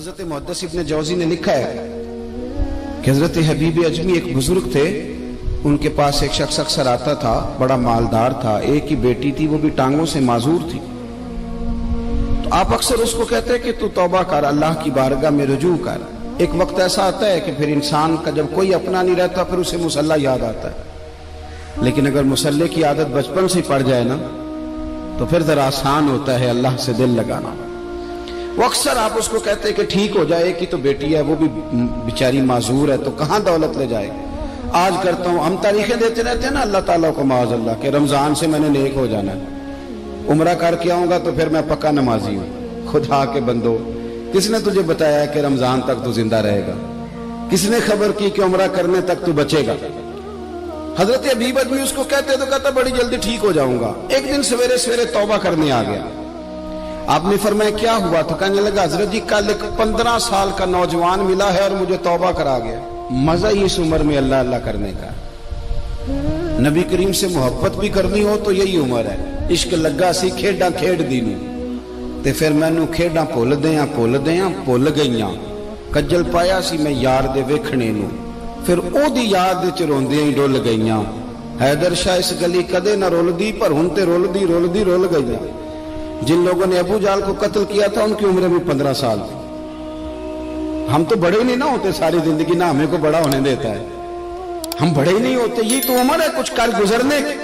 حضرت محدث ابن جوزی نے لکھا ہے کہ حضرت حبیب اجمی ایک بزرگ تھے، ان کے پاس ایک شخص اکثر آتا تھا، بڑا مالدار تھا، ایک ہی بیٹی تھی، وہ بھی ٹانگوں سے معذور تھی۔ تو آپ اکثر اس کو کہتے کہ تو توبہ کر، اللہ کی بارگاہ میں رجوع کر۔ ایک وقت ایسا آتا ہے کہ پھر انسان کا جب کوئی اپنا نہیں رہتا پھر اسے مصلی یاد آتا ہے، لیکن اگر مصلی کی عادت بچپن سے پڑ جائے نا تو پھر ذرا آسان ہوتا ہے اللہ سے دل لگانا۔ وہ اکثر آپ اس کو کہتے کہ ٹھیک ہو جائے کہ تو بیٹی ہے، وہ بھی بیچاری معذور ہے، تو کہاں دولت لے جائے۔ آج کرتا ہوں، ہم تاریخیں دیتے رہتے ہیں نا اللہ تعالیٰ کو معاذ اللہ کہ رمضان سے میں نے نیک ہو جانا ہے، عمرہ کر کے آؤں گا تو پھر میں پکا نمازی ہوں۔ خدا کے بندو، کس نے تجھے بتایا کہ رمضان تک تو زندہ رہے گا؟ کس نے خبر کی کہ عمرہ کرنے تک تو بچے گا؟ حضرت حبیب اجمی اس کو کہتے تو کہتا بڑی جلدی ٹھیک ہو جاؤں گا۔ ایک دن سویرے سویرے توبہ کرنے آ گیا۔ آپ نے فرمایا کیا ہوا؟ تو کہنے لگا حضرت جی کل ایک 15 سال کا نوجوان ملا ہے اور مجھے توبہ کرا گیا۔ مزہ ہی اس عمر میں اللہ اللہ کرنے کا، نبی کریم سے محبت بھی کرنی ہو تو یہی عمر ہے۔ عشق لگا سی کھیڈاں کھیڈ دی نوں تے پھر مینوں کھیڈاں بھول گئیاں، کجل پایا سی میں یار دے ویکھنے نوں، پھر او دی یاد وچ روندیاں ہی ڈول گئیاں۔ حیدر شاہ اس گلی کدے نہ رولدی پر ہن تے رولدی رول گئیاں۔ جن لوگوں نے ابو جال کو قتل کیا تھا ان کی عمر بھی 15 سال تھی۔ ہم تو بڑے ہی نہیں نہ ہوتے ساری زندگی، نہ ہمیں کو بڑا ہونے دیتا ہے، ہم بڑے ہی نہیں ہوتے، یہ تو عمر ہے کچھ کر گزرنے کی۔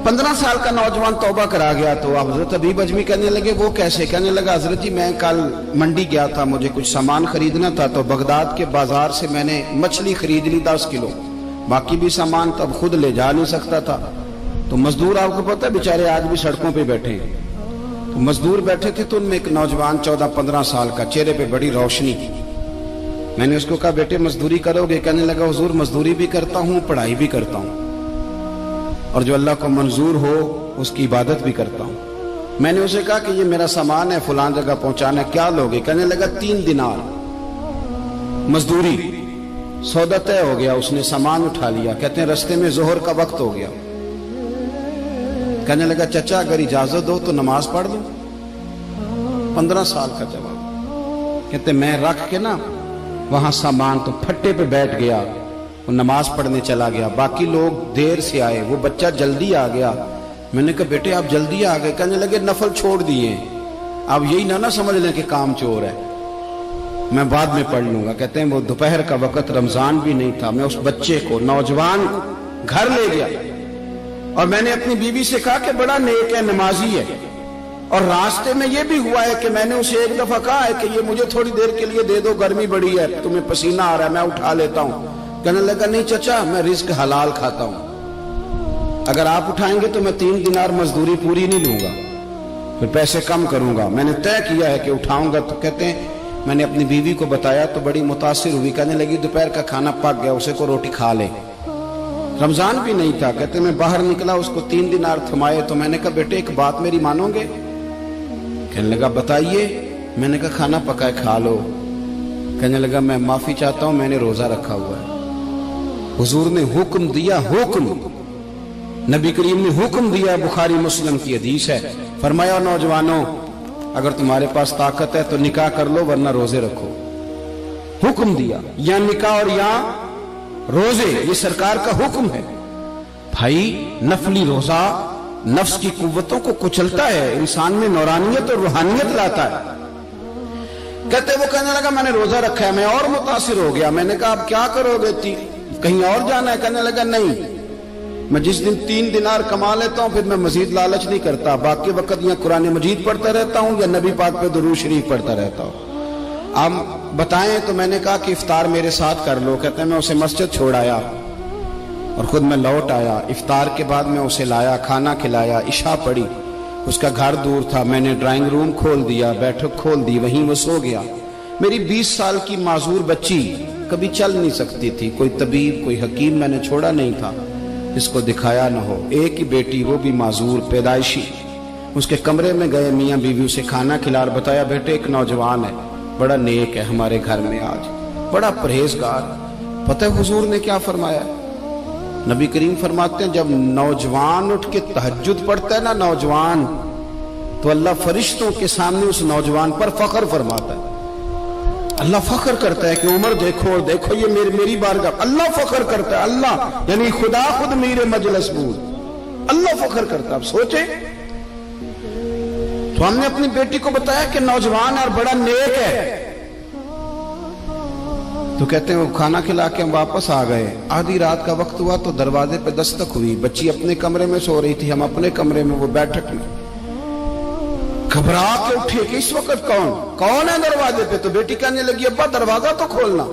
15 سال کا نوجوان توبہ کرا گیا تو حضرت حبیب اجمی کہنے لگے وہ کیسے؟ کہنے لگا حضرت جی میں کل منڈی گیا تھا، مجھے کچھ سامان خریدنا تھا، تو بغداد کے بازار سے میں نے مچھلی خرید لی 10 کلو، باقی بھی سامان تب خود لے جا نہیں سکتا تھا۔ تو مزدور آپ کو پتہ ہے بیچارے آج بھی سڑکوں پہ بیٹھے ہیں، تو مزدور بیٹھے تھے تو ان میں ایک نوجوان 14-15 سال کا، چہرے پہ بڑی روشنی۔ میں نے اس کو کہا بیٹے مزدوری کرو گے؟ کہنے لگا حضور مزدوری بھی کرتا ہوں، پڑھائی بھی کرتا ہوں، اور جو اللہ کو منظور ہو اس کی عبادت بھی کرتا ہوں۔ میں نے اسے کہا کہ یہ میرا سامان ہے فلان جگہ پہنچانا، کیا لوگے؟ کہنے لگا 3 دینار مزدوری۔ سودا طے ہو گیا، اس نے سامان اٹھا لیا۔ کہتے ہیں رستے میں ظہر کا وقت ہو گیا، کہنے لگا چچا اگر اجازت ہو تو نماز پڑھ دوں۔ 15 سال کا جواب۔ کہتے میں رکھ کے نا وہاں سامان تو پھٹے پہ بیٹھ گیا، وہ نماز پڑھنے چلا گیا، باقی لوگ دیر سے آئے، وہ بچہ جلدی آ گیا۔ میں نے کہا بیٹے آپ جلدی آ گئے؟ کہنے لگے نفل چھوڑ دیے، آپ یہی نہ سمجھ لیں کہ کام چور ہے، میں بعد میں پڑھ لوں گا۔ کہتے ہیں وہ دوپہر کا وقت، رمضان بھی نہیں تھا، میں اس بچے کو نوجوان کو گھر لے گیا اور میں نے اپنی بیوی سے کہا کہ بڑا نیک ہے، نمازی ہے، اور راستے میں یہ بھی ہوا ہے کہ میں نے اسے ایک دفعہ کہا ہے کہ یہ مجھے تھوڑی دیر کے لیے دے دو، گرمی بڑی ہے، تمہیں پسینہ آ رہا ہے، میں اٹھا لیتا ہوں۔ کہنے لگا نہیں چچا میں رزق حلال کھاتا ہوں، اگر آپ اٹھائیں گے تو میں 3 دینار مزدوری پوری نہیں لوں گا، پھر پیسے کم کروں گا، میں نے طے کیا ہے کہ اٹھاؤں گا۔ تو کہتے ہیں میں نے اپنی بیوی کو بتایا تو بڑی متاثر ہوئی، کہنے لگی دوپہر کا کھانا پک گیا، اسے کو روٹی کھا لے، رمضان بھی نہیں تھا۔ کہتے میں باہر نکلا، اس کو 3 دینار تھمائے، تو میں نے کہا بیٹے ایک بات میری مانو گے؟ کہنے لگا بتائیے۔ میں نے کہا کھانا پکائے کھا لو۔ کہنے لگا میں معافی چاہتا ہوں، میں نے روزہ رکھا ہوا ہے۔ حضور نے حکم دیا، حکم نبی کریم نے حکم دیا، بخاری مسلم کی حدیث ہے، فرمایا نوجوانوں اگر تمہارے پاس طاقت ہے تو نکاح کر لو ورنہ روزے رکھو۔ حکم دیا، یا نکاح اور یا روزے، یہ سرکار کا حکم ہے۔ بھائی نفلی روزہ نفس کی قوتوں کو کچلتا ہے، انسان میں نورانیت اور روحانیت لاتا ہے۔ کہتے وہ کہنے لگا میں نے روزہ رکھا ہے، میں اور متاثر ہو گیا۔ میں نے کہا اب کیا کرو گے؟ کہیں اور جانا ہے؟ کہنے لگا نہیں، میں جس دن 3 دینار کما لیتا ہوں پھر میں مزید لالچ نہیں کرتا، باقی وقت یا قرآن مجید پڑھتا رہتا ہوں یا نبی پاک پہ درود شریف پڑھتا رہتا ہوں۔ آپ بتائیں؟ تو میں نے کہا کہ افطار میرے ساتھ کر لو۔ کہتے ہیں میں اسے مسجد چھوڑ آیا اور خود میں لوٹ آیا۔ افطار کے بعد میں اسے لایا، کھانا کھلایا، عشاء پڑھی، اس کا گھر دور تھا، میں نے ڈرائنگ روم کھول دیا، بیٹھک کھول دی، وہیں وہ سو گیا۔ میری 20 سال کی معذور بچی کبھی چل نہیں سکتی تھی، کوئی طبیب کوئی حکیم میں نے چھوڑا نہیں تھا اس کو دکھایا نہ ہو، ایک ہی بیٹی وہ بھی معذور پیدائشی۔ اس کے کمرے میں گئے، میاں بیوی اسے کھانا کھلا اور بتایا بیٹے ایک نوجوان ہے، بڑا نیک ہے، ہمارے گھر میں آج بڑا پرہیزگار۔ پتہ ہے حضور نے کیا فرمایا؟ نبی کریم فرماتے ہیں جب نوجوان اٹھ کے تہجد پڑھتا ہے نا، نوجوان تو اللہ فرشتوں کے سامنے اس نوجوان پر فخر فرماتا ہے. اللہ فخر کرتا ہے کہ عمر دیکھو اور دیکھو یہ میری بارگاہ. اللہ فخر کرتا ہے, اللہ یعنی خدا خود میرے مجلس بود, اللہ فخر کرتا ہے. اب سوچیں, تو ہم نے اپنی بیٹی کو بتایا کہ نوجوان اور بڑا نیک ہے, تو کہتے ہیں وہ کھانا کھلا کے ہم واپس آ گئے. آدھی رات کا وقت ہوا تو دروازے پہ دستک ہوئی. بچی اپنے کمرے میں سو رہی تھی, ہم اپنے کمرے میں, وہ بیٹھک میں. گھبرا کے اٹھے کہ اس وقت کون ہے دروازے پہ؟ تو بیٹی کہنے لگی ابا دروازہ تو کھولنا.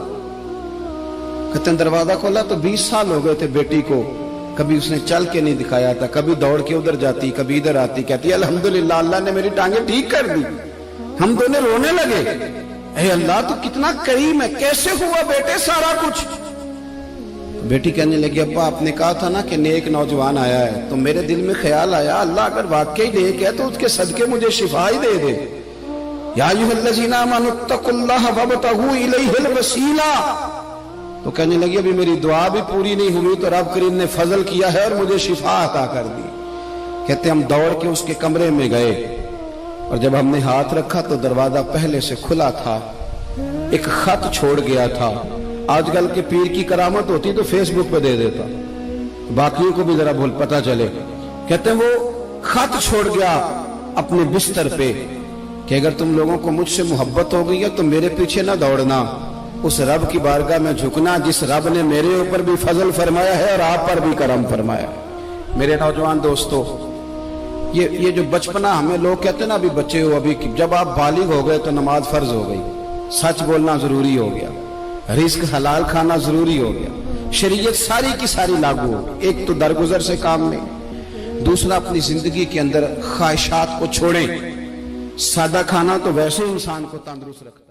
کہتے ہیں دروازہ کھولا تو 20 سال ہو گئے تھے بیٹی کو, کبھی اس نے چل کے نہیں دکھایا تھا, کبھی دوڑ کے ادھر جاتی, کبھی ادھر آتی. کہتی الحمدللہ اللہ نے میری ٹانگیں ٹھیک کر دی. ہم دونوں رونے لگے, اے اللہ تو کتنا کریم ہے, کیسے ہوا بیٹے سارا کچھ؟ بیٹی کہنے لگی ابا آپ نے کہا تھا نا کہ نیک نوجوان آیا ہے, تو میرے دل میں خیال آیا اللہ اگر واقعی نیک ہے تو اس کے صدقے مجھے شفا ہی دے دے. یا ایھا الذین آمنوا اتقوا اللہ وابتغوا الیہ الوسیلہ. تو کہنے لگی ابھی میری دعا بھی پوری نہیں ہوئی تو رب کریم نے فضل کیا ہے اور مجھے شفا عطا کر دی. کہتے ہم دوڑ کے اس کے کمرے میں گئے, اور جب ہم نے ہاتھ رکھا تو دروازہ پہلے سے کھلا تھا, ایک خط چھوڑ گیا تھا. آج کل کے پیر کی کرامت ہوتی تو فیس بک پہ دے دیتا, باقیوں کو بھی ذرا پتہ چلے. کہتے ہیں وہ خط چھوڑ گیا اپنے بستر پہ کہ اگر تم لوگوں کو مجھ سے محبت ہو گئی ہے تو میرے پیچھے نہ دوڑنا, اس رب کی بارگاہ میں جھکنا جس رب نے میرے اوپر بھی فضل فرمایا ہے اور آپ پر بھی کرم فرمایا. میرے نوجوان دوستو, یہ جو بچپنا ہمیں لوگ کہتے ہیں نا ابھی بچے ہو, ابھی جب آپ بالغ ہو گئے تو نماز فرض ہو گئی, سچ بولنا ضروری ہو گیا, رزق حلال کھانا ضروری ہو گیا, شریعت ساری کی ساری لاگو ہو. ایک تو درگزر سے کام لیں, دوسرا اپنی زندگی کے اندر خواہشات کو چھوڑیں. سادہ کھانا تو ویسے انسان کو تندرست رکھتا